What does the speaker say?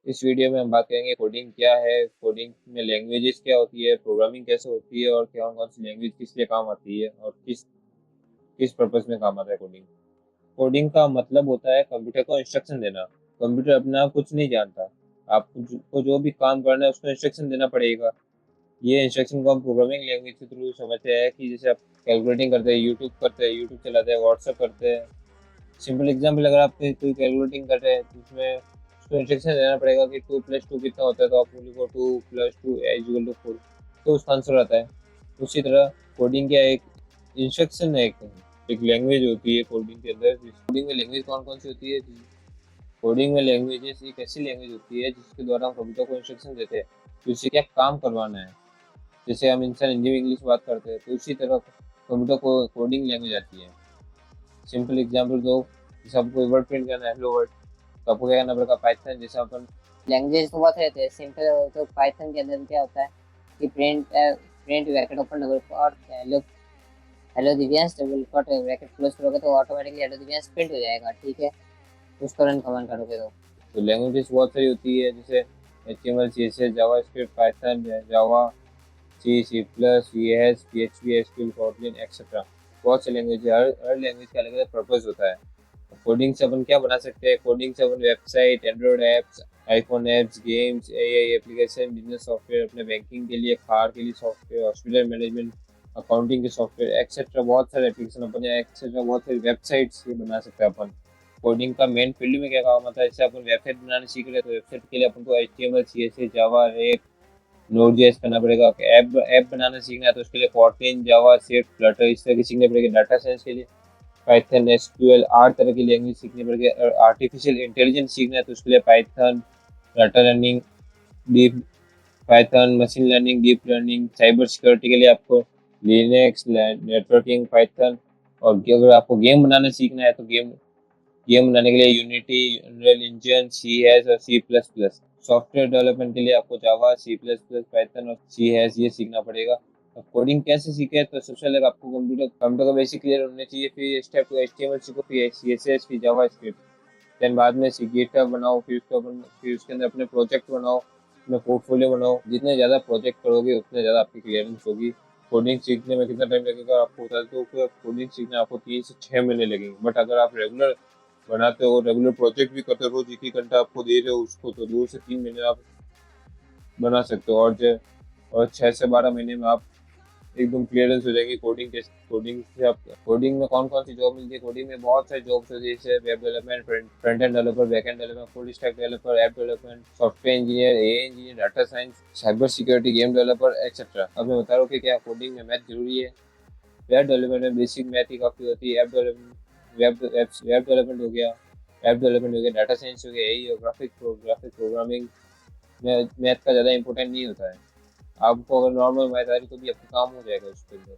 इस वीडियो में हम बात करेंगे कोडिंग क्या है, कोडिंग में लैंग्वेजेस क्या होती है, प्रोग्रामिंग कैसे होती है और कौन कौन सी लैंग्वेज किस लिए काम आती है और किस किस पर्पस में काम आता है कोडिंग। कोडिंग का मतलब होता है कंप्यूटर को इंस्ट्रक्शन देना। कंप्यूटर अपने आप कुछ नहीं जानता, आपको जो भी काम करना है उसको इंस्ट्रक्शन देना पड़ेगा। ये इंस्ट्रक्शन को हम प्रोग्रामिंग लैंग्वेज के थ्रू समझते हैं कि जैसे आप कैलकुलेटिंग करते हैं, यूट्यूब चलाते हैं, व्हाट्सएप करते हैं। सिंपल एग्जाम्पल, अगर आप कोई कैलकुलेटिंग कर रहे हैं तो उसमें उसको इंस्ट्रक्शन देना पड़ेगा कि 2+2 कितना होता है, तो आप लिखो 2+2 इक्वल टू 4, तो उसका आंसर आता है। उसी तरह कोडिंग क्या एक इंस्ट्रक्शन है, एक लैंग्वेज होती है कोडिंग के अंदर। कोडिंग में लैंग्वेज कौन कौन सी होती है? कोडिंग में लैंग्वेजेस एक ऐसी लैंग्वेज होती है जिसके द्वारा हम कंप्यूटर को इंस्ट्रक्शन देते हैं कि उसे क्या काम करवाना है। जैसे हम इंसान हिंदी में इंग्लिश बात करते हैं तो उसी तरह कंप्यूटर को कोडिंग लैंग्वेज आती है। सिंपल एग्जांपल दो, जैसे आपको कोई वर्ड प्रिंट करना है, हेलो वर्ड, तो आपको क्या करना पड़ेगा? पाइथन। जैसे अपन लैंग्वेज तो बहुत रहते हैं सिंपल। तो पाइथन के अंदर क्या होता है कि print bracket open double quote hello hello Divyansh double quote bracket close करोगे तो ऑटोमेटिकली हेलो दिव्यांश प्रिंट हो जाएगा। ठीक है, उसको रन कमांड करोगे तो लैंग्वेजेस बहुत सारी होती है, जैसे HTML, CSS, जावास्क्रिप्ट, पाइथन, जावा, C++, VS, PHP, SQL, Kotlin etcetera. बहुत से लैंग्वेज है, हर लैंग्वेज का अलग अलग पर्पज होता है। कोडिंग से अपन क्या बना सकते हैं? कोडिंग से अपन website, android apps, iPhone apps, games, AI application, business software, अपने बैंकिंग के लिए, कार के लिए सॉफ्टवेयर, हॉस्पिटल मैनेजमेंट, अकाउंटिंग के सॉफ्टवेयर एक्सेट्रा, बहुत सारे एप्लीकेशन अपन एक्सेट्रा, बहुत सारी वेबसाइट्स ये बना सकते हैं अपन। कोडिंग का मेन फील्ड में क्या काम आता है? जैसे अपन वेबसाइट बनाने सीख रहे हैं तो वेबसाइट के लिए अपन को HTML, CSS, जावा, नोड.js करना पड़ेगा। ऐप बनाना सीखना है तो उसके लिए कोटलिन, जावा, स्विफ्ट, फ्लटर इस तरह की सीखने पड़ेगी। डाटा साइंस के लिए पाइथन, SQL, 8 तरह की लैंग्वेज सीखनी पड़ेगी। और आर्टिफिशियल इंटेलिजेंस सीखना है तो उसके लिए Python, data learning, deep Python, machine learning, deep learning. Cyber security के लिए आपको लिनक्स, नेटवर्किंग, पाइथन। और अगर आपको गेम बनाना सीखना है तो गेम गेम बनाने के लिए यूनिटी, अनरियल इंजन, CS और C++। सॉफ्टवेयर डेवलपमेंट के लिए आपको जावा, C++, पाइथन और CS ये सीखना पड़ेगा। अब कोडिंग कैसे सीखे? तो सबसे पहले आपको कंप्यूटर का बेसिक क्लियर होने चाहिए, फिर स्टेप टू HTML सीखो, फिर CSS, फिर जावा स्क्रिप्ट। देन बाद में गिटहब बनाओ, फिर उसके अंदर अपने प्रोजेक्ट बनाओ, अपने पोर्टफोलियो बनाओ। जितने ज़्यादा प्रोजेक्ट करोगे उतने ज़्यादा आपकी क्लियरेंस होगी। कोडिंग सीखने में कितना टाइम लगेगा आपको बता दो, तो कोडिंग सीखने आपको 3 से 6 महीने लगेंगे। बट अगर आप रेगुलर बनाते हो, रेगुलर प्रोजेक्ट भी करते हो, रोज एक ही घंटा आपको दे रहे हो उसको, तो 2 से 3 महीने आप बना सकते हो। और 6 से 12 महीने में आप एकदम क्लियरेंस हो जाएगी कोडिंग टेस्ट। कोडिंग से आप कोडिंग में कौन कौन सी जॉब मिलती है? कोडिंग में बहुत सारी जॉब्स होती है, जैसे web development, front end developer, back end developer, full stack developer, app development, software engineer, AI engineer, data science, cyber security, game developer etcetera. अब मैं बता रहा हूँ कि क्या कोडिंग में मैथ जरूरी है। वेब डेवलपमेंट में बेसिक मैथ ही काफ़ी होती है। वेब डेवलपमेंट हो गया, डाटा साइंस हो गया, यही हो, ग्राफिक प्रोग्रामिंग में मैथ का ज़्यादा इंपॉर्टेंट नहीं होता है। आपको अगर नॉर्मल मैथ आ रही तो भी आपका काम हो जाएगा उसके अंदर।